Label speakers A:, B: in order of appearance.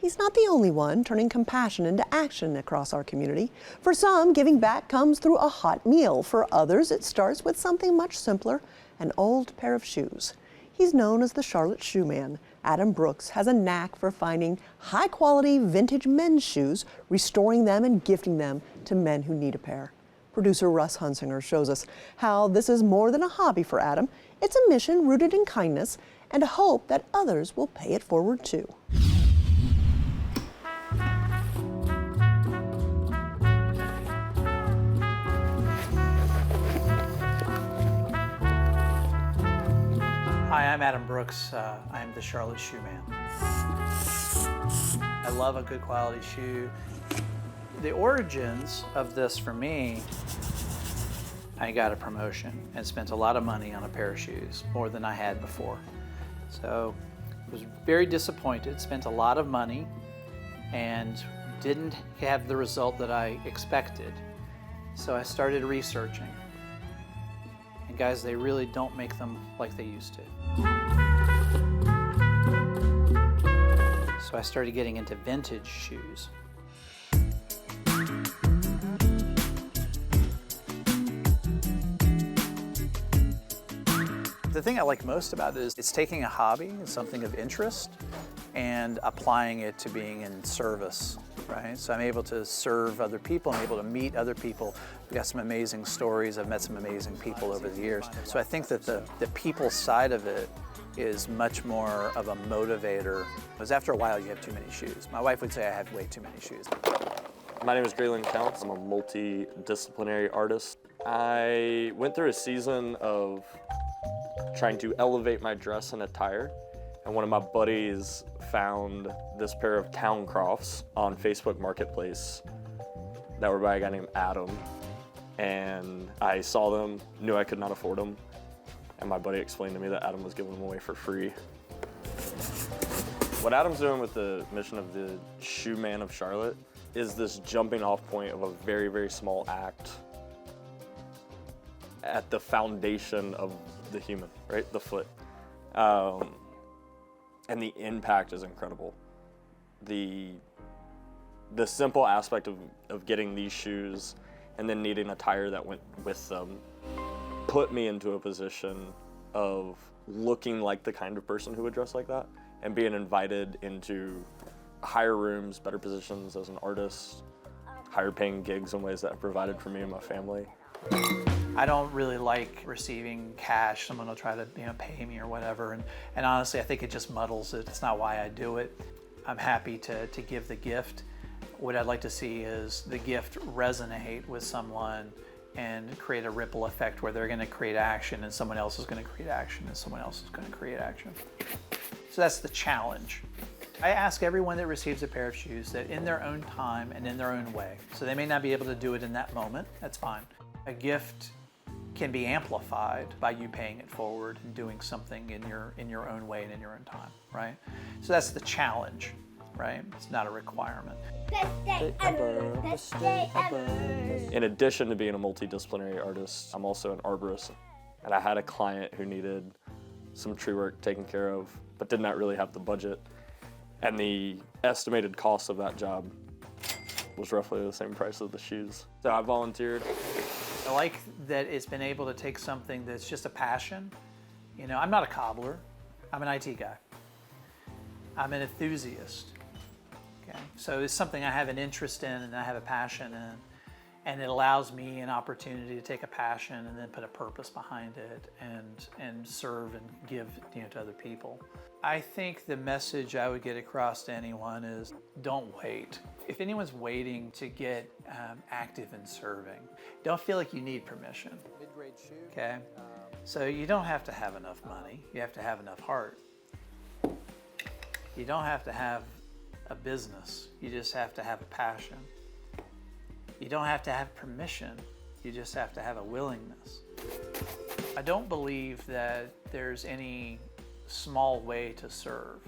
A: He's not the only one turning compassion into action across our community. For some, giving back comes through a hot meal. For others, it starts with something much simpler, an old pair of shoes. He's known as the Charlotte Shoe Man. Adam Brooks has a knack for finding high-quality vintage men's shoes, restoring them and gifting them to men who need a pair. Producer Russ Hunsinger shows us how this is more than a hobby for Adam. It's a mission rooted in kindness and a hope that others will pay it forward too.
B: Hi, I'm Adam Brooks. I'm the Charlotte Shoe Man. I love a good quality shoe. The origins of this for me, I got a promotion and spent a lot of money on a pair of shoes, more than I had before. So I was very disappointed, spent a lot of money and didn't have the result that I expected. So I started researching. And guys, they really don't make them like they used to. So I started getting into vintage shoes. The thing I like most about it is it's taking a hobby, something of interest, and applying it to being in service, right? So I'm able to serve other people, I'm able to meet other people. We've got some amazing stories, I've met some amazing people over the years. So I think that the people side of it is much more of a motivator, because after a while you have too many shoes. My wife would say I have way too many shoes.
C: My name is Graylan Counts. I'm a multidisciplinary artist. I went through a season of trying to elevate my dress and attire, and one of my buddies found this pair of Town Crofts on Facebook Marketplace that were by a guy named Adam, and I saw them, knew I could not afford them, and my buddy explained to me that Adam was giving them away for free. What Adam's doing with the mission of the Shoe Man of Charlotte is this jumping off point of a very, very small act at the foundation of the human, right? The foot. And the impact is incredible. The simple aspect of getting these shoes and then needing a tire that went with them put me into a position of looking like the kind of person who would dress like that and being invited into higher rooms, better positions as an artist, higher paying gigs in ways that have provided for me and my family.
B: I don't really like receiving cash. Someone will try to pay me or whatever. And honestly, I think it just muddles it. It's not why I do it. I'm happy to give the gift. What I'd like to see is the gift resonate with someone and create a ripple effect where they're going to create action and someone else is going to create action and someone else is going to create action. So that's the challenge. I ask everyone that receives a pair of shoes that in their own time and in their own way. So they may not be able to do it in that moment. That's fine. A gift can be amplified by you paying it forward and doing something in your own way and in your own time, right? So that's the challenge, right? It's not a requirement.
D: Best day ever. Best day ever.
C: In addition to being a multidisciplinary artist, I'm also an arborist. And I had a client who needed some tree work taken care of, but did not really have the budget. And the estimated cost of that job was roughly the same price as the shoes. So I volunteered.
B: I like that it's been able to take something that's just a passion. I'm not a cobbler, I'm an IT guy. I'm an enthusiast, okay? So it's something I have an interest in and I have a passion in, and it allows me an opportunity to take a passion and then put a purpose behind it and serve and give to other people. I think the message I would get across to anyone is don't wait. If anyone's waiting to get active in serving, don't feel like you need permission, okay? So you don't have to have enough money, you have to have enough heart. You don't have to have a business, you just have to have a passion. You don't have to have permission, you just have to have a willingness. I don't believe that there's any small way to serve.